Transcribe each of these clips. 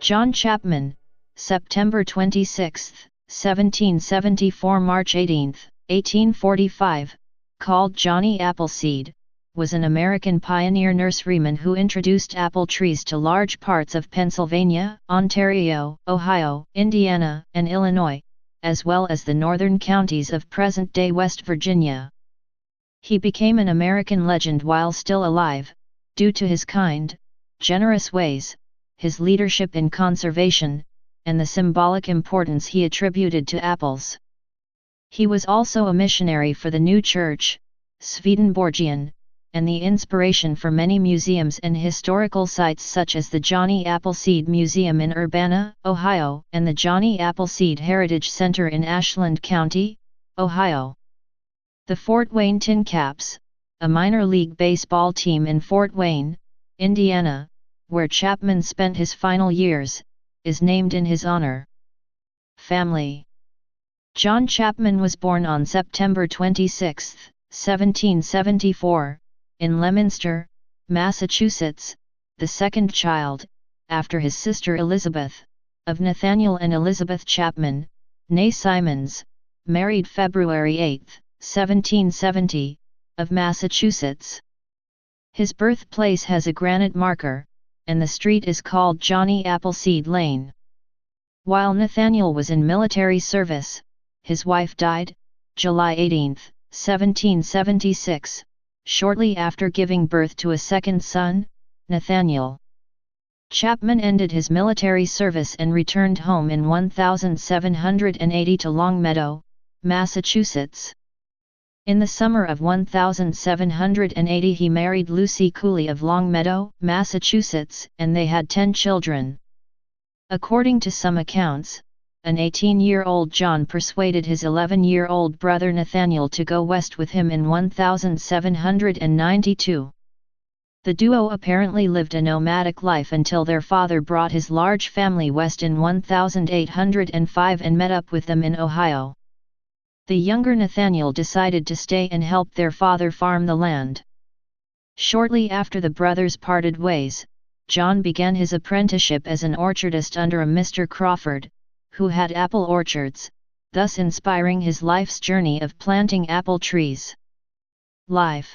John Chapman, September 26, 1774 – March 18, 1845, called Johnny Appleseed, was an American pioneer nurseryman who introduced apple trees to large parts of Pennsylvania, Ontario, Ohio, Indiana, and Illinois, as well as the northern counties of present-day West Virginia. He became an American legend while still alive, due to his kind, generous ways, his leadership in conservation, and the symbolic importance he attributed to apples. He was also a missionary for the new church, Swedenborgian, and the inspiration for many museums and historical sites such as the Johnny Appleseed Museum in Urbana, Ohio, and the Johnny Appleseed Heritage Center in Ashland County, Ohio. The Fort Wayne TinCaps, a minor league baseball team in Fort Wayne, Indiana, where Chapman spent his final years, is named in his honor. Family. John Chapman was born on September 26, 1774, in Leominster, Massachusetts, the second child, after his sister Elizabeth, of Nathaniel and Elizabeth Chapman, née Simons, married February 8, 1770, of Massachusetts. His birthplace has a granite marker, and the street is called Johnny Appleseed Lane. While Nathaniel was in military service, his wife died, July 18, 1776, shortly after giving birth to a second son, Nathaniel. Chapman ended his military service and returned home in 1780 to Longmeadow, Massachusetts. In the summer of 1780 he married Lucy Cooley of Longmeadow, Massachusetts, and they had 10 children. According to some accounts, an 18-year-old John persuaded his 11-year-old brother Nathaniel to go west with him in 1792. The duo apparently lived a nomadic life until their father brought his large family west in 1805 and met up with them in Ohio. The younger Nathaniel decided to stay and help their father farm the land. Shortly after the brothers parted ways, John began his apprenticeship as an orchardist under a Mr. Crawford, who had apple orchards, thus inspiring his life's journey of planting apple trees. Life.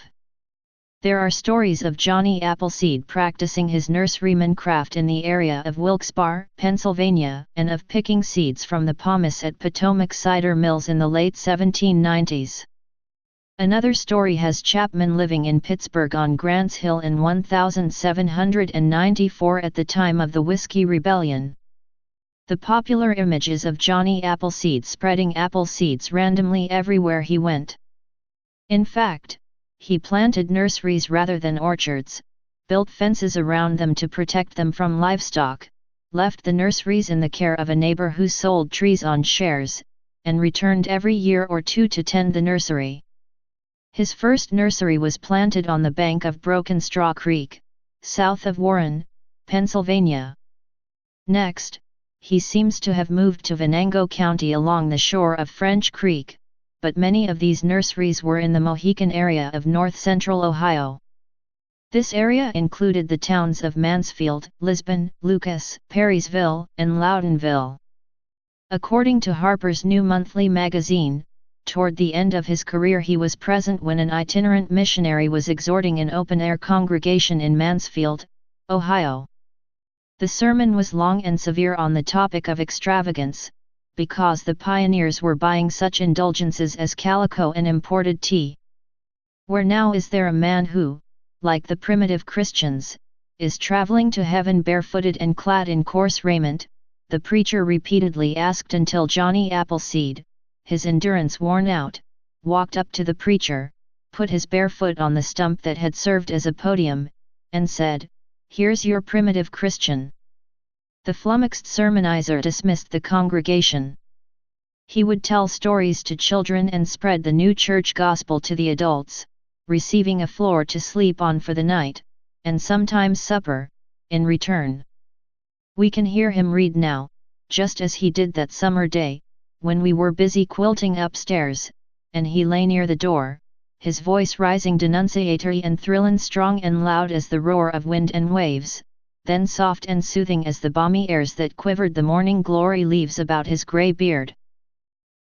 There are stories of Johnny Appleseed practicing his nurseryman craft in the area of Wilkes-Barre, Pennsylvania, and of picking seeds from the pomace at Potomac cider mills in the late 1790s. Another story has Chapman living in Pittsburgh on Grants Hill in 1794 at the time of the Whiskey Rebellion. The popular image is of Johnny Appleseed spreading apple seeds randomly everywhere he went. In fact, he planted nurseries rather than orchards, built fences around them to protect them from livestock, left the nurseries in the care of a neighbor who sold trees on shares, and returned every year or two to tend the nursery. His first nursery was planted on the bank of Broken Straw Creek, south of Warren, Pennsylvania. Next, he seems to have moved to Venango County along the shore of French Creek, but many of these nurseries were in the Mohican area of north-central Ohio. This area included the towns of Mansfield, Lisbon, Lucas, Perrysville, and Loudonville. According to Harper's New Monthly magazine, toward the end of his career he was present when an itinerant missionary was exhorting an open-air congregation in Mansfield, Ohio. The sermon was long and severe on the topic of extravagance, because the pioneers were buying such indulgences as calico and imported tea. Where now is there a man who, like the primitive Christians, is traveling to heaven barefooted and clad in coarse raiment? The preacher repeatedly asked until Johnny Appleseed, his endurance worn out, walked up to the preacher, put his bare foot on the stump that had served as a podium, and said, "Here's your primitive Christian." The flummoxed sermonizer dismissed the congregation. He would tell stories to children and spread the new church gospel to the adults, receiving a floor to sleep on for the night, and sometimes supper, in return. We can hear him read now, just as he did that summer day, when we were busy quilting upstairs, and he lay near the door, his voice rising denunciatory and thrillin' strong and loud as the roar of wind and waves, then soft and soothing as the balmy airs that quivered the morning glory leaves about his grey beard.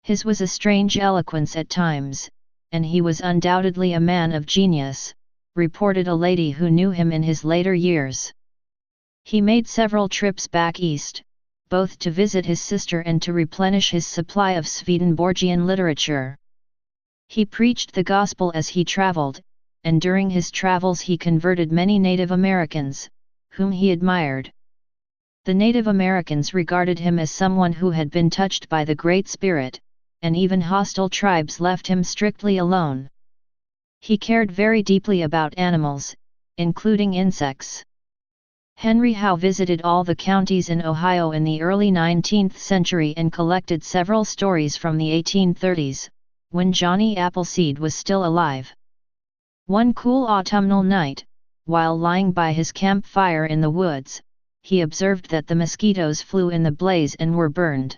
His was a strange eloquence at times, and he was undoubtedly a man of genius, reported a lady who knew him in his later years. He made several trips back east, both to visit his sister and to replenish his supply of Swedenborgian literature. He preached the gospel as he traveled, and during his travels he converted many Native Americans, whom he admired. The Native Americans regarded him as someone who had been touched by the Great Spirit, and even hostile tribes left him strictly alone. He cared very deeply about animals, including insects. Henry Howe visited all the counties in Ohio in the early 19th century and collected several stories from the 1830s, when Johnny Appleseed was still alive. One cool autumnal night, while lying by his campfire in the woods, he observed that the mosquitoes flew in the blaze and were burned.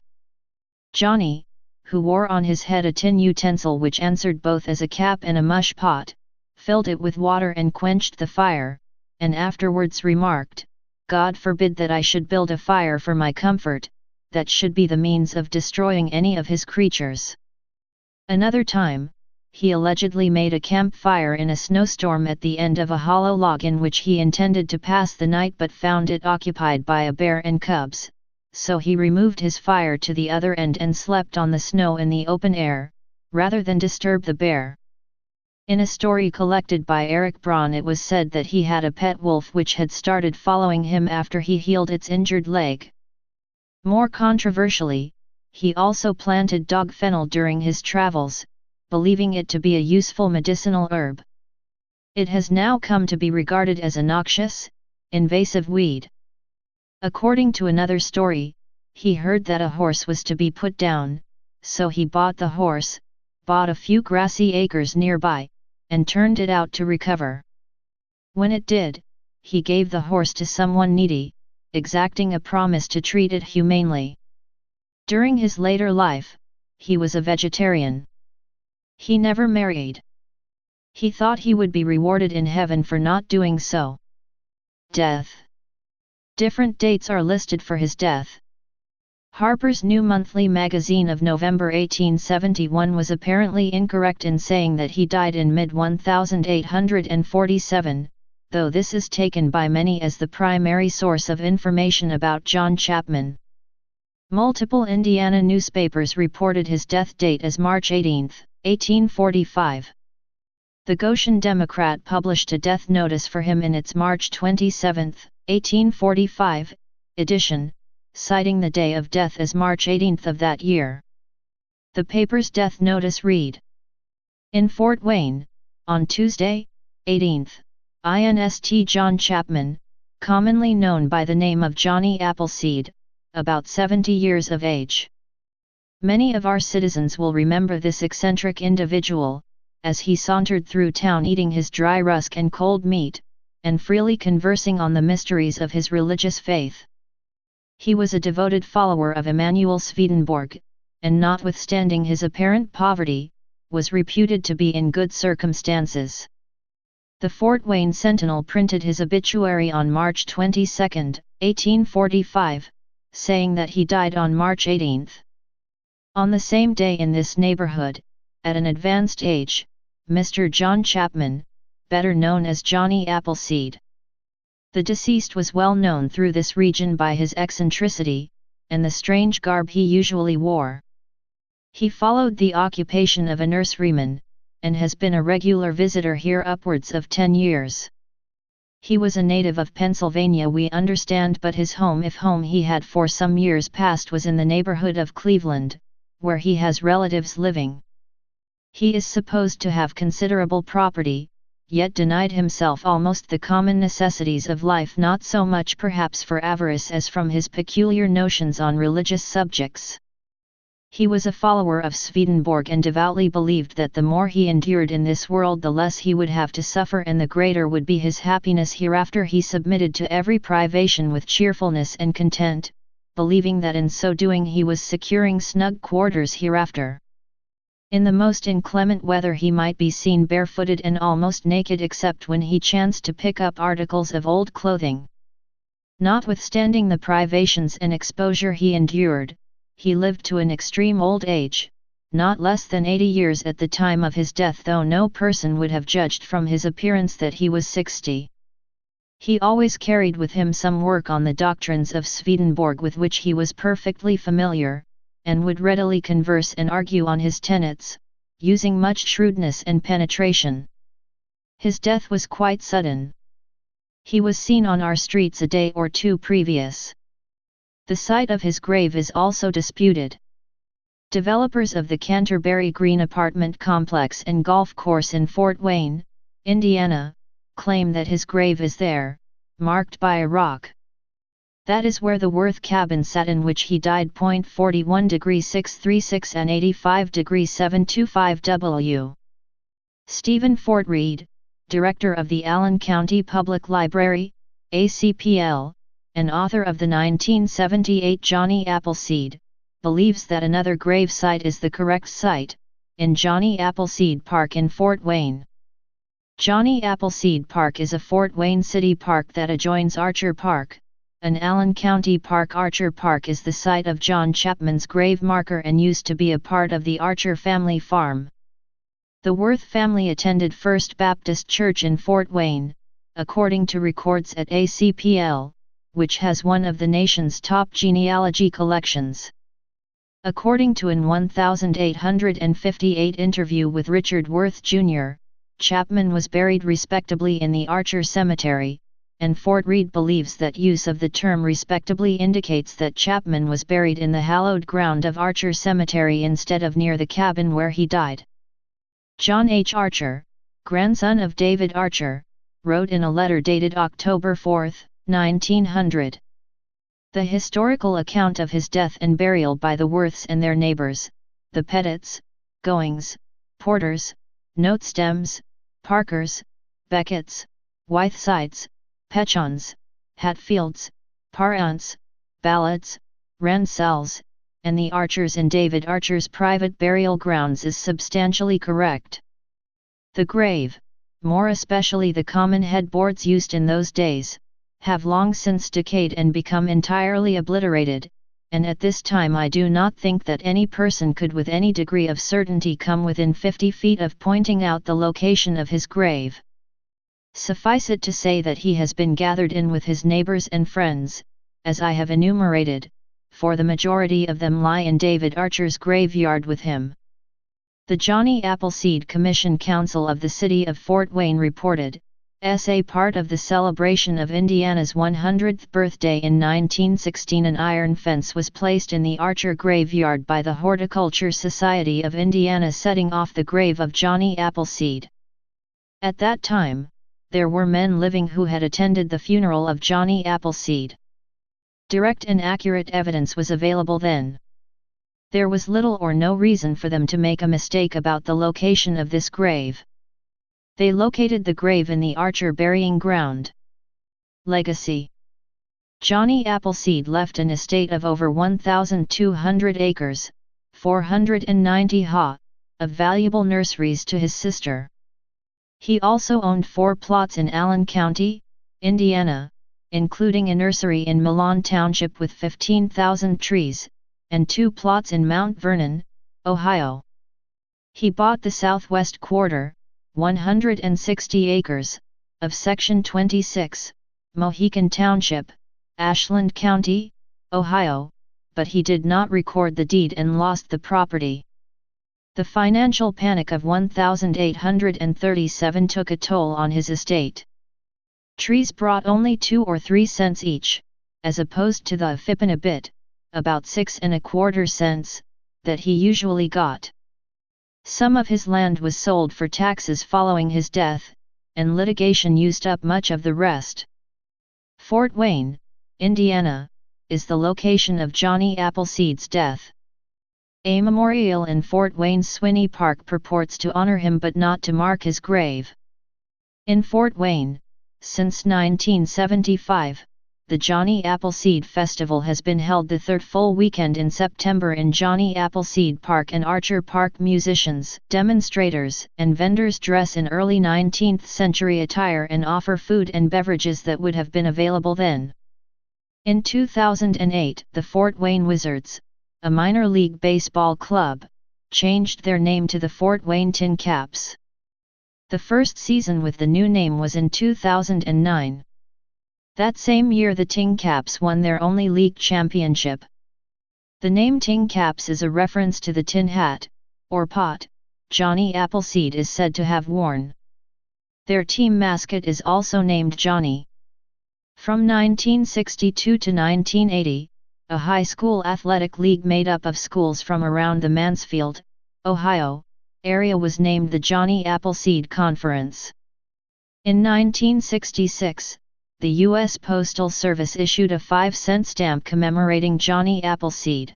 Johnny, who wore on his head a tin utensil which answered both as a cap and a mush pot, filled it with water and quenched the fire, and afterwards remarked, "God forbid that I should build a fire for my comfort, that should be the means of destroying any of his creatures." Another time, he allegedly made a campfire in a snowstorm at the end of a hollow log in which he intended to pass the night but found it occupied by a bear and cubs, so he removed his fire to the other end and slept on the snow in the open air, rather than disturb the bear. In a story collected by Eric Braun it was said that he had a pet wolf which had started following him after he healed its injured leg. More controversially, he also planted dog fennel during his travels, believing it to be a useful medicinal herb. It has now come to be regarded as a noxious, invasive weed. According to another story, he heard that a horse was to be put down, so he bought the horse, bought a few grassy acres nearby, and turned it out to recover. When it did, he gave the horse to someone needy, exacting a promise to treat it humanely. During his later life, he was a vegetarian. He never married. He thought he would be rewarded in heaven for not doing so. Death. Different dates are listed for his death. Harper's New Monthly magazine of November 1871 was apparently incorrect in saying that he died in mid-1847, though this is taken by many as the primary source of information about John Chapman. Multiple Indiana newspapers reported his death date as March 18, 1845. The Goshen Democrat published a death notice for him in its March 27, 1845, edition, citing the day of death as March 18 of that year. The paper's death notice read: "In Fort Wayne, on Tuesday, 18th, Inst. John Chapman, commonly known by the name of Johnny Appleseed, about 70 years of age." Many of our citizens will remember this eccentric individual, as he sauntered through town eating his dry rusk and cold meat, and freely conversing on the mysteries of his religious faith. He was a devoted follower of Emanuel Swedenborg, and notwithstanding his apparent poverty, was reputed to be in good circumstances. The Fort Wayne Sentinel printed his obituary on March 22, 1845, saying that he died on March 18. On the same day in this neighborhood, at an advanced age, Mr. John Chapman, better known as Johnny Appleseed. The deceased was well known through this region by his eccentricity, and the strange garb he usually wore. He followed the occupation of a nurseryman, and has been a regular visitor here upwards of 10 years. He was a native of Pennsylvania, we understand, but his home, if home he had for some years past, was in the neighborhood of Cleveland, where he has relatives living. He is supposed to have considerable property, yet denied himself almost the common necessities of life, not so much perhaps for avarice as from his peculiar notions on religious subjects. He was a follower of Swedenborg and devoutly believed that the more he endured in this world the less he would have to suffer and the greater would be his happiness hereafter. He submitted to every privation with cheerfulness and content, believing that in so doing he was securing snug quarters hereafter. In the most inclement weather he might be seen barefooted and almost naked except when he chanced to pick up articles of old clothing. Notwithstanding the privations and exposure he endured, he lived to an extreme old age, not less than 80 years at the time of his death, though no person would have judged from his appearance that he was 60. He always carried with him some work on the doctrines of Swedenborg with which he was perfectly familiar, and would readily converse and argue on his tenets, using much shrewdness and penetration. His death was quite sudden. He was seen on our streets a day or two previous. The site of his grave is also disputed. Developers of the Canterbury Green apartment complex and golf course in Fort Wayne, Indiana, claim that his grave is there, marked by a rock. That is where the Worth cabin sat in which he died. 41°636 and 85°725 W. Stephen Fort Reed, director of the Allen County Public Library, ACPL, and author of the 1978 Johnny Appleseed, believes that another grave site is the correct site, in Johnny Appleseed Park in Fort Wayne. Johnny Appleseed Park is a Fort Wayne city park that adjoins Archer Park, an Allen County park. Archer Park is the site of John Chapman's grave marker and used to be a part of the Archer family farm. The Worth family attended First Baptist Church in Fort Wayne, according to records at ACPL, which has one of the nation's top genealogy collections. According to an 1858 interview with Richard Worth Jr., Chapman was buried respectably in the Archer Cemetery, and Fort Reed believes that use of the term respectably indicates that Chapman was buried in the hallowed ground of Archer Cemetery instead of near the cabin where he died. John H. Archer, grandson of David Archer, wrote in a letter dated October 4, 1900. The historical account of his death and burial by the Worths and their neighbors, the Pettits, Goings, Porters, Notestems, Parkers, Becketts, Whitesides, Pechons, Hatfields, Parents, Ballots, Ransells, and the Archers in David Archer's private burial grounds is substantially correct. The grave, more especially the common headboards used in those days, have long since decayed and become entirely obliterated, and at this time I do not think that any person could with any degree of certainty come within 50 feet of pointing out the location of his grave. Suffice it to say that he has been gathered in with his neighbors and friends, as I have enumerated, for the majority of them lie in David Archer's graveyard with him. The Johnny Appleseed Commission Council of the City of Fort Wayne reported, as a part of the celebration of Indiana's 100th birthday in 1916, an iron fence was placed in the Archer graveyard by the Horticulture Society of Indiana, setting off the grave of Johnny Appleseed. At that time, there were men living who had attended the funeral of Johnny Appleseed. Direct and accurate evidence was available then. There was little or no reason for them to make a mistake about the location of this grave. They located the grave in the Archer burying ground. Legacy. Johnny Appleseed left an estate of over 1,200 acres, 490 ha, of valuable nurseries to his sister. He also owned 4 plots in Allen County, Indiana, including a nursery in Milan Township with 15,000 trees, and 2 plots in Mount Vernon, Ohio. He bought the southwest quarter, 160 acres, of Section 26, Mohican Township, Ashland County, Ohio, but he did not record the deed and lost the property. The financial panic of 1837 took a toll on his estate. Trees brought only 2 or 3 cents each, as opposed to the fip and a bit, about 6¼ cents, that he usually got. Some of his land was sold for taxes following his death, and litigation used up much of the rest. Fort Wayne, Indiana, is the location of Johnny Appleseed's death. A memorial in Fort Wayne's Swinney Park purports to honor him but not to mark his grave. In Fort Wayne, since 1975, the Johnny Appleseed Festival has been held the third full weekend in September in Johnny Appleseed Park and Archer Park. Musicians, demonstrators, and vendors dress in early 19th century attire and offer food and beverages that would have been available then. In 2008, the Fort Wayne Wizards, a minor league baseball club, changed their name to the Fort Wayne TinCaps. The first season with the new name was in 2009. That same year the TinCaps won their only league championship. The name TinCaps is a reference to the tin hat, or pot, Johnny Appleseed is said to have worn. Their team mascot is also named Johnny. From 1962 to 1980, a high school athletic league made up of schools from around the Mansfield, Ohio, area was named the Johnny Appleseed Conference. In 1966, the U.S. Postal Service issued a 5-cent stamp commemorating Johnny Appleseed.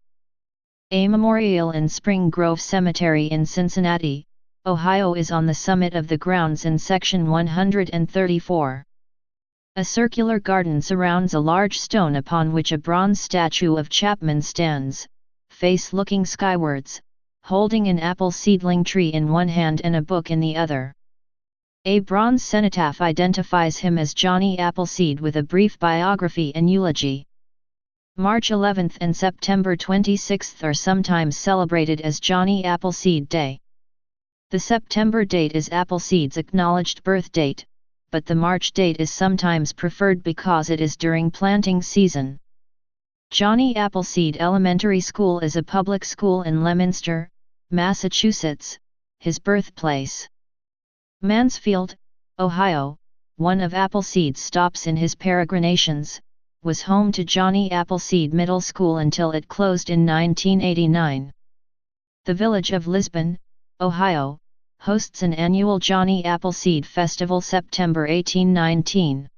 A memorial in Spring Grove Cemetery in Cincinnati, Ohio is on the summit of the grounds in section 134. A circular garden surrounds a large stone upon which a bronze statue of Chapman stands, face looking skywards, holding an apple seedling tree in one hand and a book in the other. A bronze cenotaph identifies him as Johnny Appleseed with a brief biography and eulogy. March 11 and September 26 are sometimes celebrated as Johnny Appleseed Day. The September date is Appleseed's acknowledged birth date, but the March date is sometimes preferred because it is during planting season. Johnny Appleseed Elementary School is a public school in Leominster, Massachusetts, his birthplace. Mansfield, Ohio, one of Appleseed's stops in his peregrinations, was home to Johnny Appleseed Middle School until it closed in 1989. The village of Lisbon, Ohio, hosts an annual Johnny Appleseed Festival September 1819.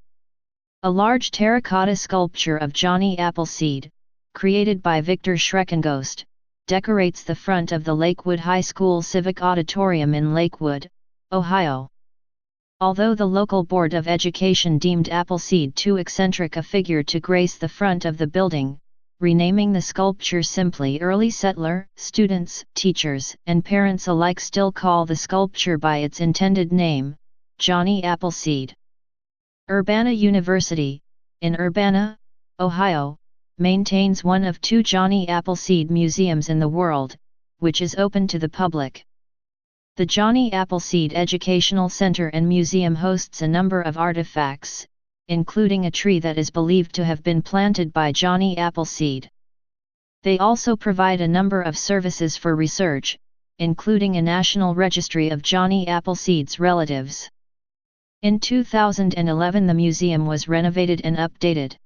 A large terracotta sculpture of Johnny Appleseed, created by Victor Schreckengost, decorates the front of the Lakewood High School Civic Auditorium in Lakewood, Ohio. Although the local Board of Education deemed Appleseed too eccentric a figure to grace the front of the building, renaming the sculpture simply, early settler, students, teachers, and parents alike still call the sculpture by its intended name, Johnny Appleseed. Urbana University, in Urbana, Ohio, maintains one of 2 Johnny Appleseed museums in the world, which is open to the public. The Johnny Appleseed Educational Center and Museum hosts a number of artifacts, including a tree that is believed to have been planted by Johnny Appleseed. They also provide a number of services for research, including a national registry of Johnny Appleseed's relatives. In 2011 the museum was renovated and updated.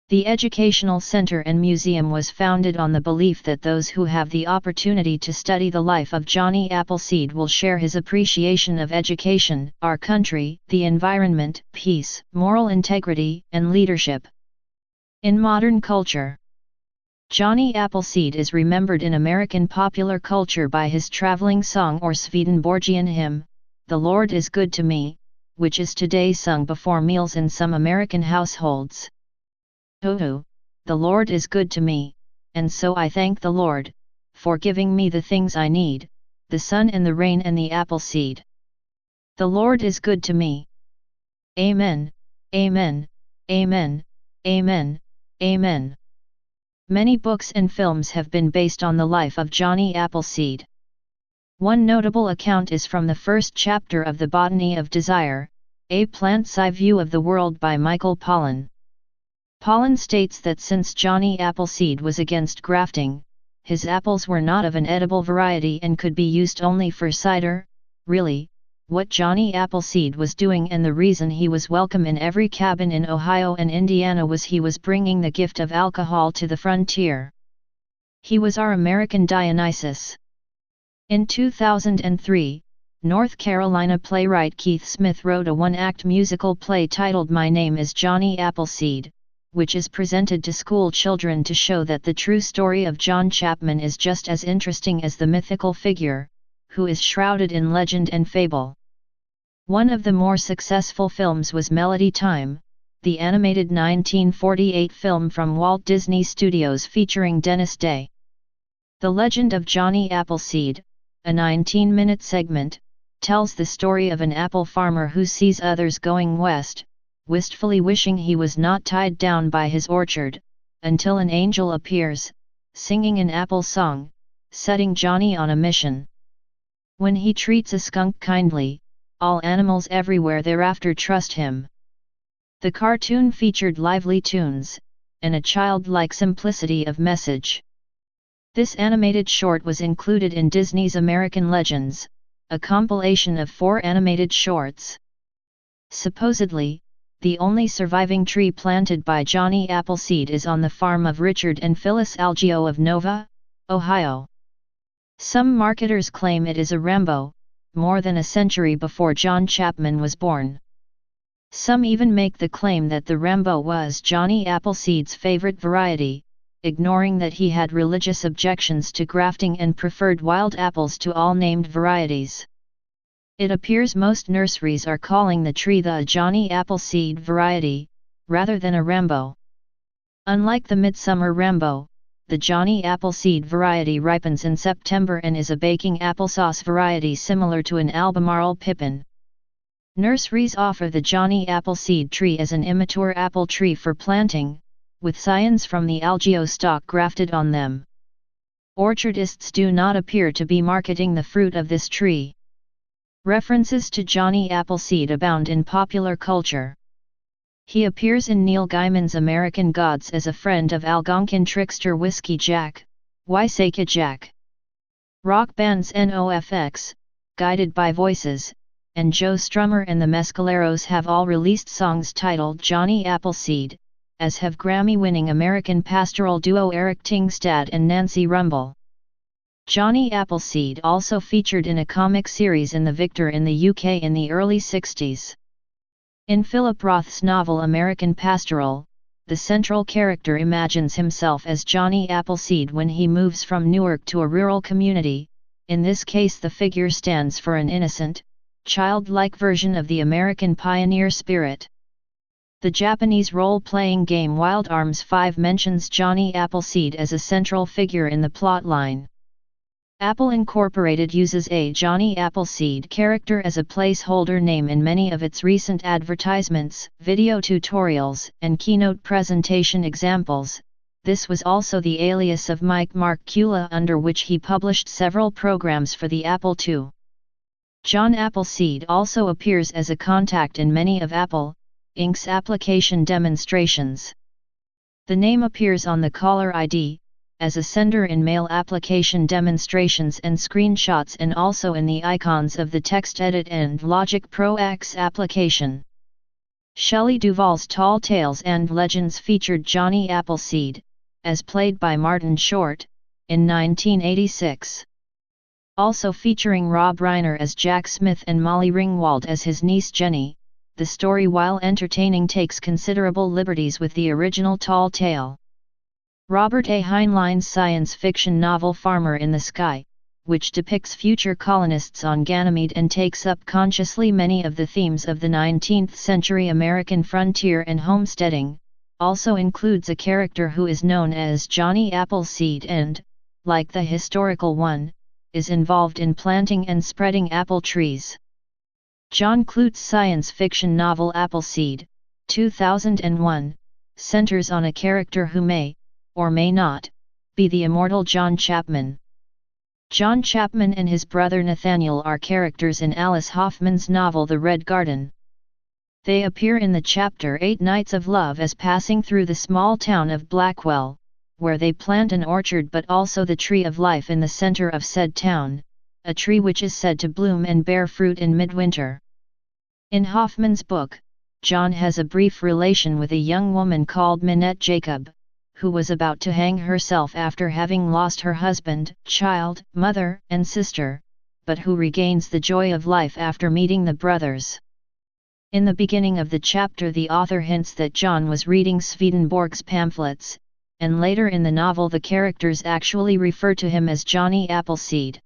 The Educational Center and Museum was founded on the belief that those who have the opportunity to study the life of Johnny Appleseed will share his appreciation of education, our country, the environment, peace, moral integrity, and leadership. In modern culture, Johnny Appleseed is remembered in American popular culture by his traveling song or Swedenborgian hymn, "The Lord is Good to Me," which is today sung before meals in some American households. Oh, the Lord is good to me, and so I thank the Lord, for giving me the things I need, the sun and the rain and the apple seed. The Lord is good to me. Amen, amen, amen, amen, amen. Many books and films have been based on the life of Johnny Appleseed. One notable account is from the first chapter of The Botany of Desire, A Plant's Eye View of the World by Michael Pollan. Pollan states that since Johnny Appleseed was against grafting, his apples were not of an edible variety and could be used only for cider. Really, what Johnny Appleseed was doing and the reason he was welcome in every cabin in Ohio and Indiana was he was bringing the gift of alcohol to the frontier. He was our American Dionysus. In 2003, North Carolina playwright Keith Smith wrote a one-act musical play titled My Name is Johnny Appleseed, which is presented to school children to show that the true story of John Chapman is just as interesting as the mythical figure, who is shrouded in legend and fable. One of the more successful films was Melody Time, the animated 1948 film from Walt Disney Studios featuring Dennis Day. The Legend of Johnny Appleseed, a 19-minute segment, tells the story of an apple farmer who sees others going west, wistfully wishing he was not tied down by his orchard, until an angel appears, singing an apple song, setting Johnny on a mission. When he treats a skunk kindly, all animals everywhere thereafter trust him. The cartoon featured lively tunes, and a childlike simplicity of message. This animated short was included in Disney's American Legends, a compilation of 4 animated shorts. Supposedly, the only surviving tree planted by Johnny Appleseed is on the farm of Richard and Phyllis Algeo of Nova, Ohio. Some marketers claim it is a Rambo, more than a century before John Chapman was born. Some even make the claim that the Rambo was Johnny Appleseed's favorite variety, ignoring that he had religious objections to grafting and preferred wild apples to all named varieties. It appears most nurseries are calling the tree the Johnny Appleseed variety, rather than a Rambo. Unlike the Midsummer Rambo, the Johnny Appleseed variety ripens in September and is a baking applesauce variety similar to an Albemarle pippin. Nurseries offer the Johnny Appleseed tree as an immature apple tree for planting, with scions from the Algeo stock grafted on them. Orchardists do not appear to be marketing the fruit of this tree. References to Johnny Appleseed abound in popular culture. He appears in Neil Gaiman's American Gods as a friend of Algonquin trickster Whiskey Jack, Waiseka Jack. Rock bands NOFX, Guided by Voices, and Joe Strummer and the Mescaleros have all released songs titled Johnny Appleseed, as have Grammy-winning American pastoral duo Eric Tingstad and Nancy Rumble. Johnny Appleseed also featured in a comic series in The Victor in the UK in the early 60s. In Philip Roth's novel American Pastoral, the central character imagines himself as Johnny Appleseed when he moves from Newark to a rural community. In this case the figure stands for an innocent, childlike version of the American pioneer spirit. The Japanese role-playing game Wild Arms 5 mentions Johnny Appleseed as a central figure in the plotline. Apple Incorporated uses a Johnny Appleseed character as a placeholder name in many of its recent advertisements, video tutorials, and keynote presentation examples. This was also the alias of Mike Markula under which he published several programs for the Apple II. John Appleseed also appears as a contact in many of Apple Inc.'s application demonstrations. The name appears on the caller ID, as a sender in mail application demonstrations and screenshots and also in the icons of the TextEdit and Logic Pro X application. Shelley Duvall's Tall Tales and Legends featured Johnny Appleseed, as played by Martin Short, in 1986. Also featuring Rob Reiner as Jack Smith and Molly Ringwald as his niece Jenny, the story while entertaining takes considerable liberties with the original Tall Tale. Robert A. Heinlein's science fiction novel Farmer in the Sky, which depicts future colonists on Ganymede and takes up consciously many of the themes of the 19th century American frontier and homesteading, also includes a character who is known as Johnny Appleseed and, like the historical one, is involved in planting and spreading apple trees. John Clute's science fiction novel Appleseed, 2001, centers on a character who may, or may not, be the immortal John Chapman. John Chapman and his brother Nathaniel are characters in Alice Hoffman's novel The Red Garden. They appear in the chapter 8 Nights of Love as passing through the small town of Blackwell, where they plant an orchard but also the tree of life in the center of said town, a tree which is said to bloom and bear fruit in midwinter. In Hoffman's book, John has a brief relation with a young woman called Minette Jacob, who was about to hang herself after having lost her husband, child, mother, and sister, but who regains the joy of life after meeting the brothers. In the beginning of the chapter the author hints that John was reading Swedenborg's pamphlets, and later in the novel the characters actually refer to him as Johnny Appleseed.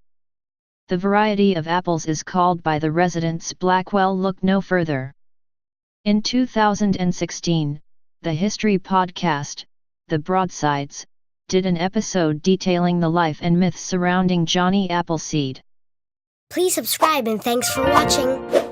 The variety of apples is called by the residents Blackwell Look No Further. In 2016, the history podcast, The Broadsides, did an episode detailing the life and myths surrounding Johnny Appleseed. Please subscribe and thanks for watching.